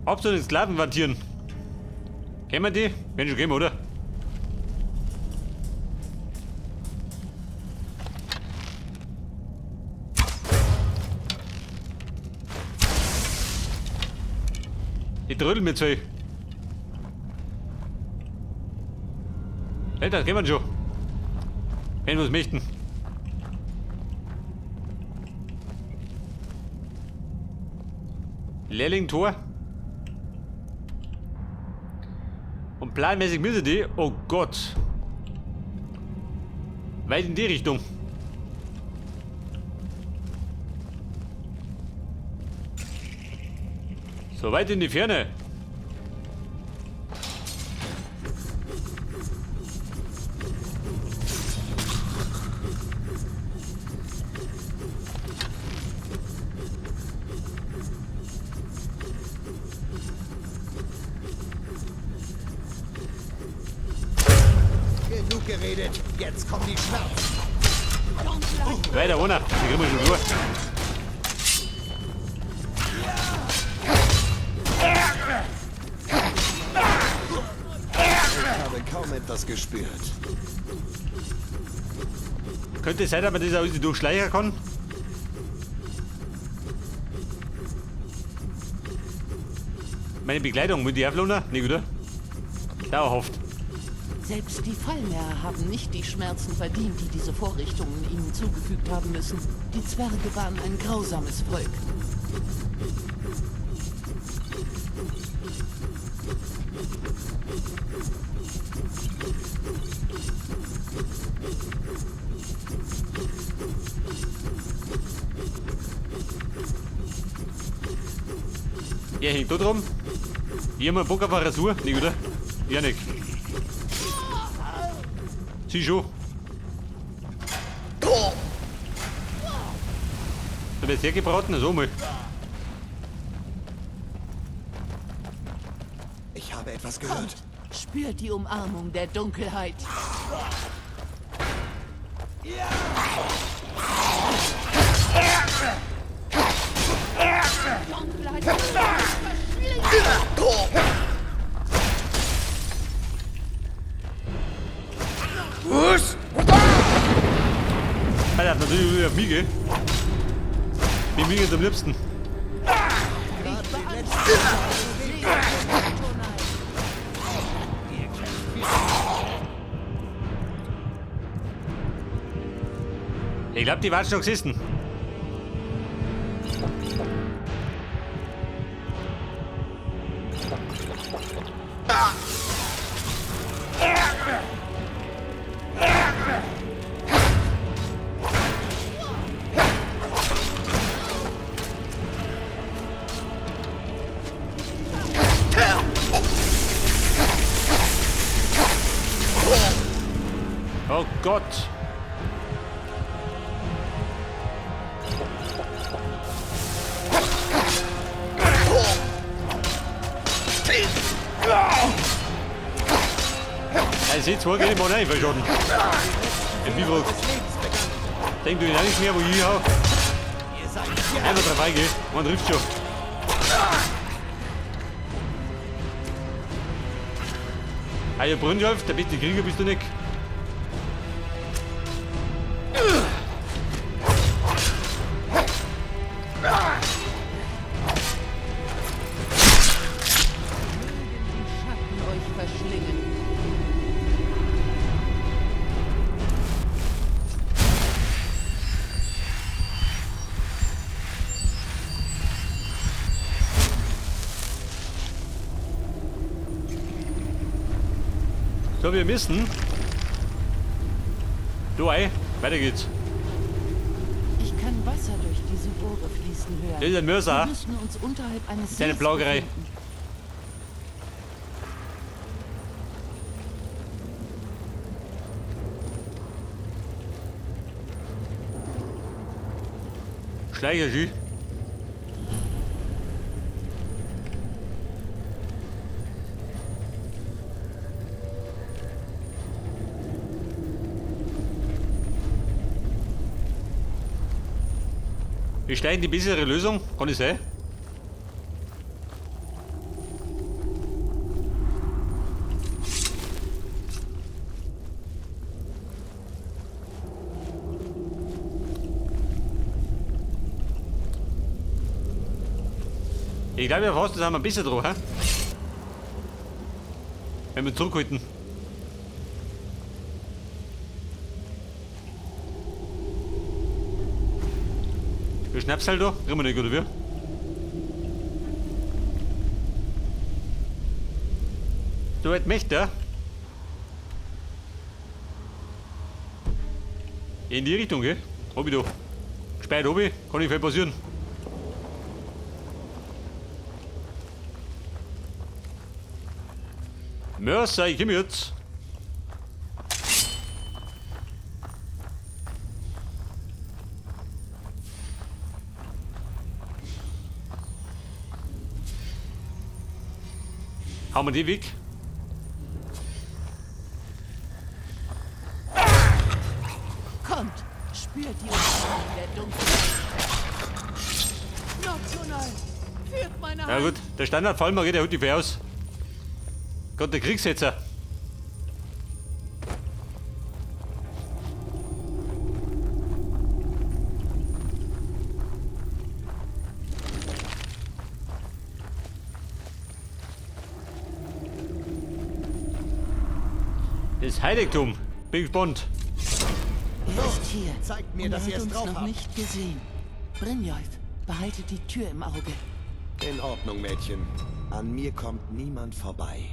Ab zu den Sklavenwantieren. Kennen wir die? Wenn schon kennen, oder? Ich trödel mir zwei. Alter, kennen wir schon. Wenn wir es möchten. Lehrling-Tor. Und planmäßig müssen die. Oh Gott. Weit in die Richtung. So weit in die Ferne. Genug geredet, jetzt kommen die Schmerzen. Weiter runter. Die kriegen wir schon durch. Ich habe kaum etwas gespürt. Könnte es sein, dass man das auch durchschleichen kann? Meine Begleitung, mit die Auflohner? Nicht, oder? Dauerhaft. Selbst die Fallmänner haben nicht die Schmerzen verdient, die diese Vorrichtungen ihnen zugefügt haben müssen. Die Zwerge waren ein grausames Volk. Er hängt da drum. Ich hab mal Bock auf eine Rasur, nicht, oder? Ja, nicht. Sie schon. Da wird's hergebraten, so mal. Ich habe etwas gehört. Spürt die Umarmung der Dunkelheit. Alter, natürlich wieder auf mich, gell? Mir liegt am liebsten. Ich glaub, die waren schon gesessen. Oh Gott! Er sieht zwar gar nicht mal rein, verschotten. Im Bibel. Denk du ihn auch nicht mehr, wo ich hau. Einfach drauf eingehen, man trifft schon. Hey, Brünnjolf, der beste Krieger bist du nicht. Schatten euch verschlingen. So, wir müssen. Du, ey, weiter geht's. Ich kann Wasser durch diese Rohre fließen hören. Das ist ein Mörser. Wir müssen uns unterhalb eines Seine Sees Plaugerei. befinden. Schleicher, Wir steigen die bessere Lösung, kann ich sein? Ich glaube, fast das haben wir besser drauf, hä? Wenn wir zurückhalten. Du schnappst halt da, kriegen wir nicht, oder wie? Du weit Mächte, in die Richtung, gell? Hab ich da. Speit oben, kann nicht viel passieren. Mörser, ich komm jetzt. Hauen wir die weg? Kommt, spürt die Unruhe der Dunkelheit. Nocturnal, führt meine Ja Hand. gut, der Standardfallmer geht ja heute viel aus. Gott, der Kriegssetzer. Das Heiligtum. Bin gespannt. Er ist hier. Zeigt mir, und dass er ihr hat es uns drauf noch habt. nicht gesehen. Brynjolf, behaltet die Tür im Auge. In Ordnung, Mädchen. An mir kommt niemand vorbei.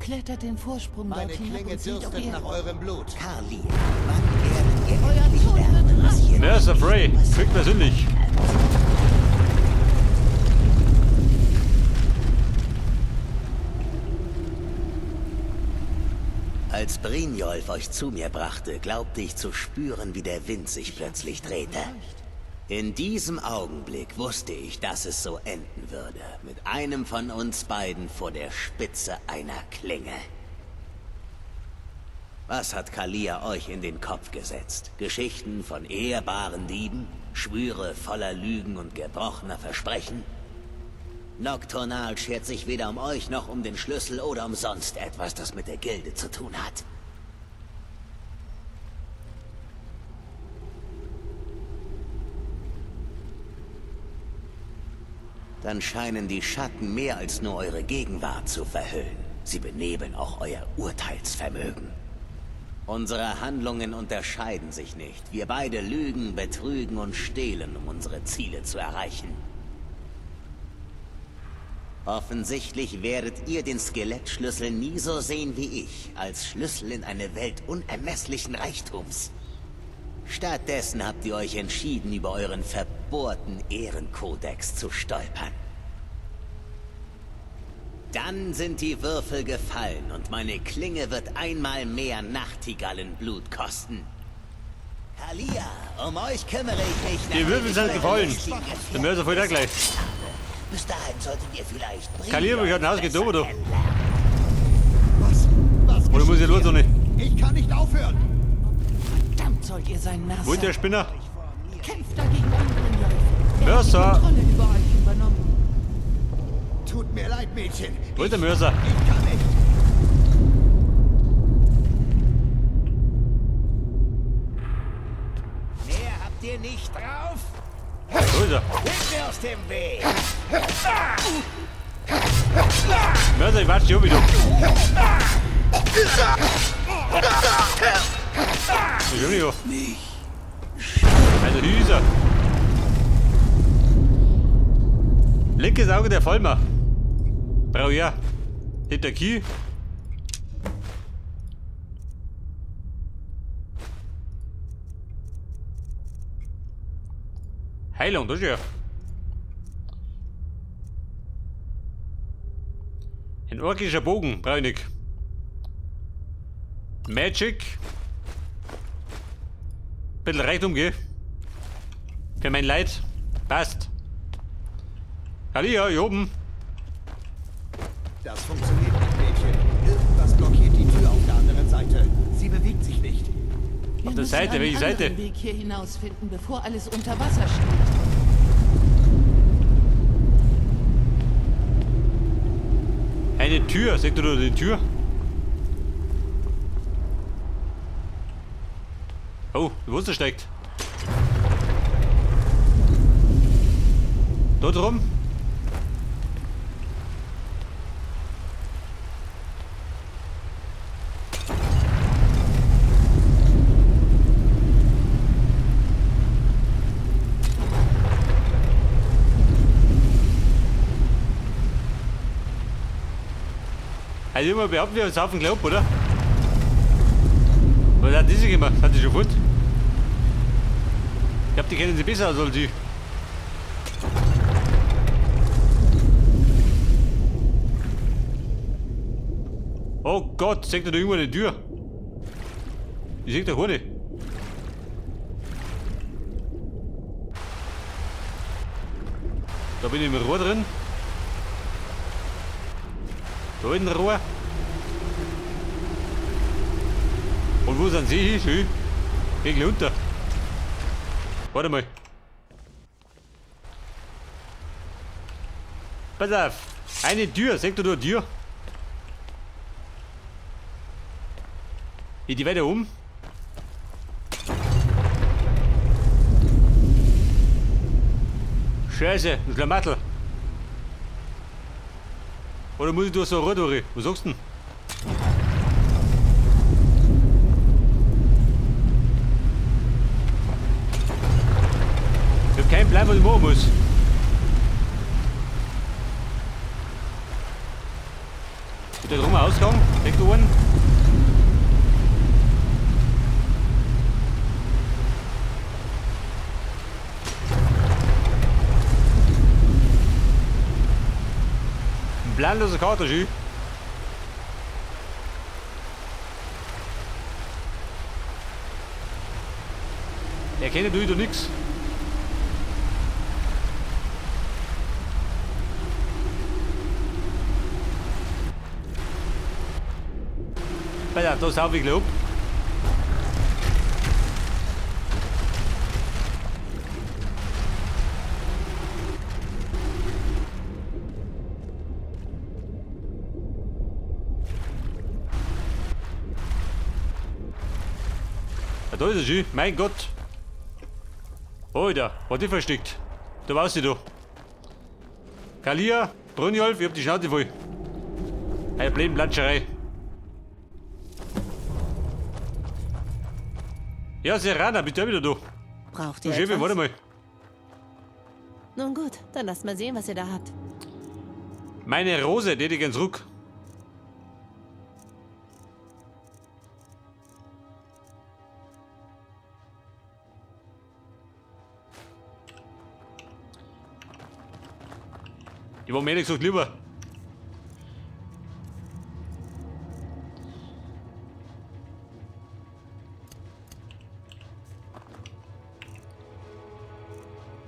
Klettert den Vorsprung Meine dort hinab Klinge und seht, ob dürstet ihr... nach eurem Blut. Carly, wann werden wir Euer endlich Tod lernen, wird was hier Mercer Frey, kriegt persönlich. Als Brynjolf euch zu mir brachte, glaubte ich zu spüren, wie der Wind sich plötzlich drehte. In diesem Augenblick wusste ich, dass es so enden würde. Mit einem von uns beiden vor der Spitze einer Klinge. Was hat Kalia euch in den Kopf gesetzt? Geschichten von ehrbaren Dieben? Schwüre voller Lügen und gebrochener Versprechen? Nocturnal schert sich weder um euch noch um den Schlüssel oder um sonst etwas, das mit der Gilde zu tun hat. Dann scheinen die Schatten mehr als nur eure Gegenwart zu verhüllen. Sie benebeln auch euer Urteilsvermögen. Unsere Handlungen unterscheiden sich nicht. Wir beide lügen, betrügen und stehlen, um unsere Ziele zu erreichen. Offensichtlich werdet ihr den Skelettschlüssel nie so sehen wie ich, als Schlüssel in eine Welt unermesslichen Reichtums. Stattdessen habt ihr euch entschieden, über euren verbohrten Ehrenkodex zu stolpern. Dann sind die Würfel gefallen und meine Klinge wird einmal mehr Nachtigallenblut kosten. Kalia, um euch kümmere ich mich. Die Würfel sind gefallen. Der Mörser fällt auch gleich. Bis dahin solltet ihr vielleicht... Kalia, ich hab ein Haus getan, oder? Was Oder muss ich geschieht los, hier? oder nicht? Ich kann nicht aufhören. Verdammt sollt ihr sein, Mercer. Wo ist der Spinner? Kämpft dagegen an, Brynjolf. Er Mercer. hat die Kontrolle über euch übernommen. Tut mir leid, Mädchen. Wo ist der Mörser? Ich kann nicht. Mehr habt ihr nicht drauf? Wo ist er? Geht mir aus dem Weg! Mörser, ich watsch dich um, wie du. Ich will nicht auf. Also Hüser. Linkes Auge der Vollmer. Brau ja. Hinter Kiel. Heilung, das ist ja. Ein orkischer Bogen, brauch ich nicht. Magic. Bisschen Reichtum, gell? Für mein Leid. Passt. Kalia, hier oben. Das funktioniert nicht, Mädchen. Irgendwas blockiert die Tür auf der anderen Seite. Sie bewegt sich nicht. Wir der müssen Seite, einen welche Seite? anderen Weg hier hinausfinden, bevor alles unter Wasser steht. Eine Tür, seht ihr da die Tür? Oh, wo ist er steckt? Dort rum? Also immer behaupten wir uns auf den Glaub, oder? Was hat diese gemacht? Hat die schon gefunden? Ich glaube, die kennen sie besser als die. Oh Gott, seht ihr da irgendwo eine Tür? Ich sehe da keine. Da bin ich im Rohr drin. Da in Rohr. Und wo sind sie? Schön. Gegen runter. Warte mal. Pass auf. Eine Tür. Seht ihr da eine Tür? Ich die weiter um. Scheiße, ein Schlamattel. Oder muss ich durch so ein Rohr durch? Was sagst du denn? Ich hab keinen Plan, was ich machen muss. Ist da drum ein Ausgang? Denk du einen? Planlose Karte, schön. Erkenne du nix. Ja, da ist auch wie gelobt. Da ist er schon, mein Gott. Alter, was die versteckt. Da warst du da. Kalia, Brunjolf, ich hab die Schnauze voll. Eine blöden Platscherei. Ja, Serana, bist du wieder da? Braucht Du ihr Chef, etwas? warte mal. Nun gut, dann lasst mal sehen, was ihr da habt. Meine Rose, die hätte ich gern zurück. Ich war mir ehrlich gesagt lieber.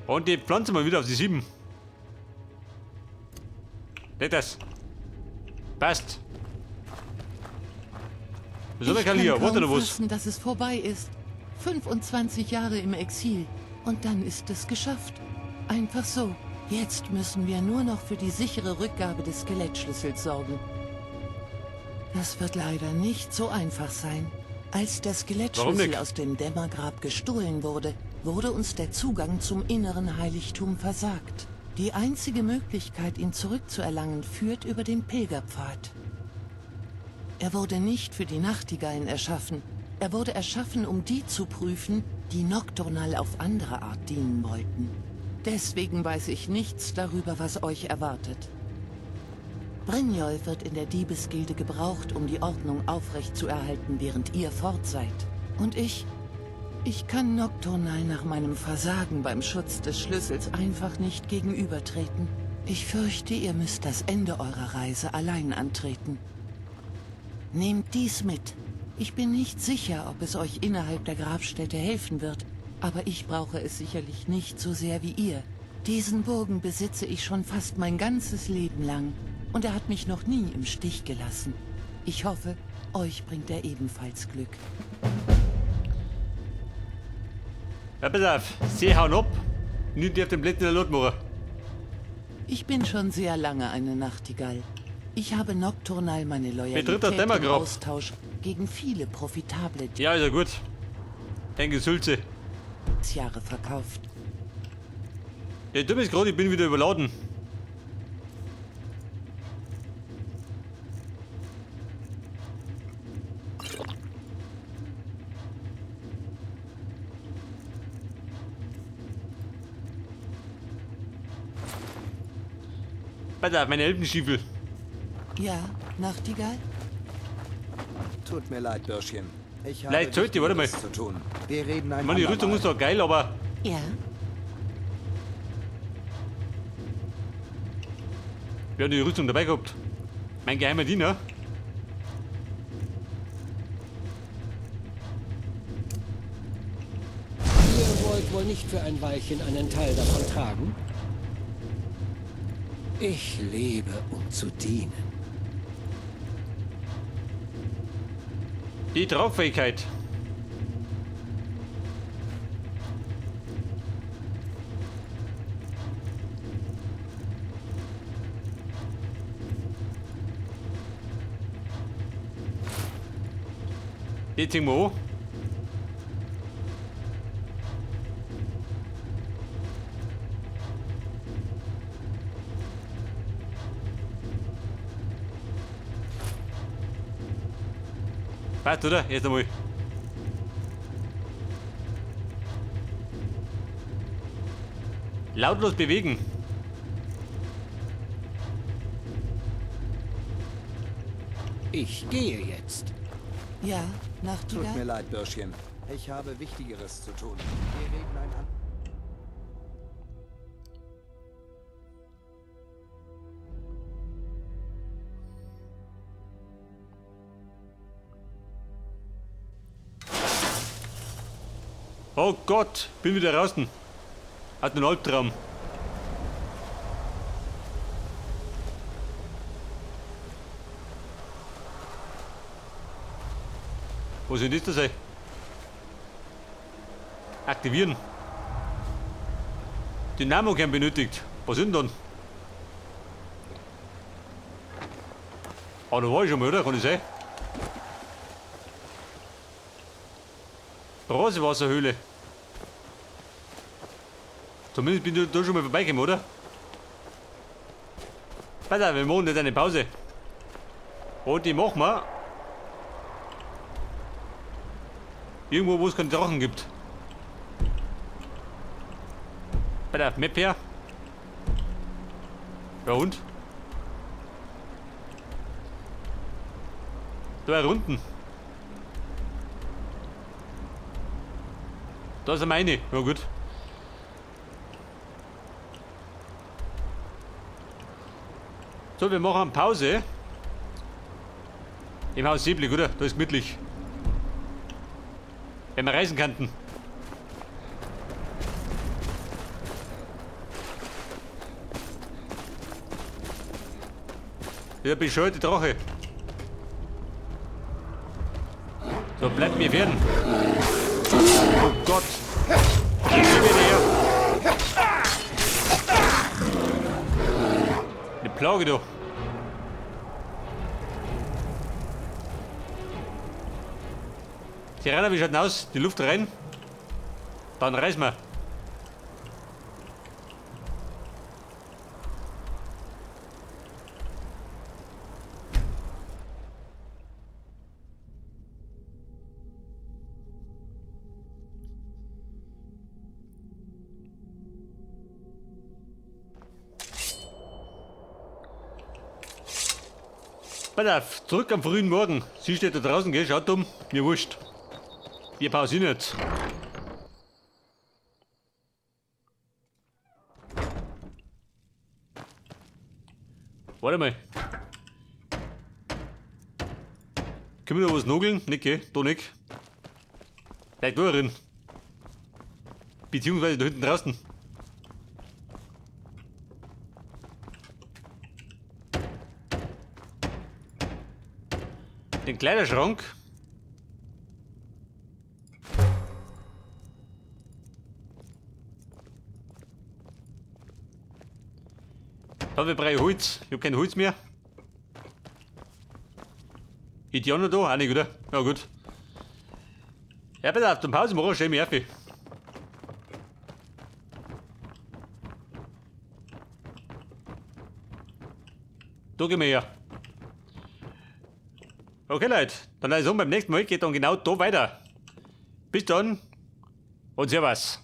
Und die pflanzen wir wieder auf die 7. Nicht das. Passt. Was soll der Ich kann Kalia? Warte kaum noch was. fassen, dass es vorbei ist. 25 Jahre im Exil. Und dann ist es geschafft. Einfach so. Jetzt müssen wir nur noch für die sichere Rückgabe des Skelettschlüssels sorgen. Das wird leider nicht so einfach sein. Als der Warum Skelettschlüssel nicht? aus dem Dämmergrab gestohlen wurde, wurde uns der Zugang zum inneren Heiligtum versagt. Die einzige Möglichkeit, ihn zurückzuerlangen, führt über den Pilgerpfad. Er wurde nicht für die Nachtigallen erschaffen. Er wurde erschaffen, um die zu prüfen, die Nocturnal auf andere Art dienen wollten. Deswegen weiß ich nichts darüber, was euch erwartet. Brynjolf wird in der Diebesgilde gebraucht, um die Ordnung aufrechtzuerhalten, während ihr fort seid. Und ich kann Nocturnal nach meinem Versagen beim Schutz des Schlüssels einfach nicht gegenübertreten. Ich fürchte, ihr müsst das Ende eurer Reise allein antreten. Nehmt dies mit. Ich bin nicht sicher, ob es euch innerhalb der Grabstätte helfen wird, aber ich brauche es sicherlich nicht so sehr wie ihr. Diesen Bogen besitze ich schon fast mein ganzes Leben lang und er hat mich noch nie im Stich gelassen. Ich hoffe, euch bringt er ebenfalls Glück. Ja, pass auf. Sie hauen ab. Nicht auf den Blättern der Lot machen. Ich bin schon sehr lange eine Nachtigall. Ich habe Nocturnal meine Betritt Loyalität der im Dämmergrab. Austausch gegen viele profitable Ja, ist ja gut. Ein Gesülze. Jahre verkauft. Ja, dumm ist gerade, ich bin wieder überladen. Pass auf, meine Elbenstiefel. Ja, Nachtigall? Tut mir leid, Bürschchen. Ich habe Vielleicht sollte, warte mal. Wichtigeres zu tun. Wir reden ein Ich meine, die Rüstung ist doch geil, aber Ja? wir haben die Rüstung dabei gehabt. Mein geheimer Diener. Ihr wollt wohl nicht für ein Weilchen einen Teil davon tragen? Ich lebe, um zu dienen. Die Tragfähigkeit. Die ziehen wir an. Passt, oder? Jetzt einmal. Lautlos bewegen. Ich gehe jetzt. Ja, Tut mir Nachtigall? leid, Bürschchen. Ich habe Wichtigeres zu tun. Wir reden ein an Oh Gott, bin wieder draußen. Hat einen Albtraum. Wo soll das da sein? Aktivieren. Dynamo-Kern benötigt. Was sind denn dann? Ah, da war ich schon mal, oder? Kann ich sein? Brasewasserhöhle. Zumindest bin ich da schon mal vorbeigekommen, oder? Warte, wir machen nicht eine Pause. Und die machen wir irgendwo, wo es keinen Drachen gibt. Warte, Map her. Ja und? Da unten. Da ist meine. Ja gut. So, wir machen Pause. Im Haus Sieblig, oder? Da ist gemütlich. Wenn wir reisen könnten. Der bescheuerte Drache. So, bleibt mir fern. Oh Gott. Gib mir wieder her. Eine Plage, du. Tirana, wie schaut denn aus? Die Luft rein. Dann reisen wir. Pass auf, zurück am frühen Morgen. Sie steht da draußen, gell? Schaut um. Mir wurscht. Wir pausieren jetzt. Warte mal. Können wir da was nogeln? Nicht, gell? Da nicht. Bleib da drin. Beziehungsweise da hinten draußen. Den Kleiderschrank. Da wir brauchen Holz. Ich hab kein Holz mehr. Ist ja noch da? Auch nicht, oder? Ja gut. Ja, bitte auf der Pause machen, stell mich auf. Da gehen wir her. Okay Leute, dann also beim nächsten Mal geht dann genau da weiter. Bis dann und servus.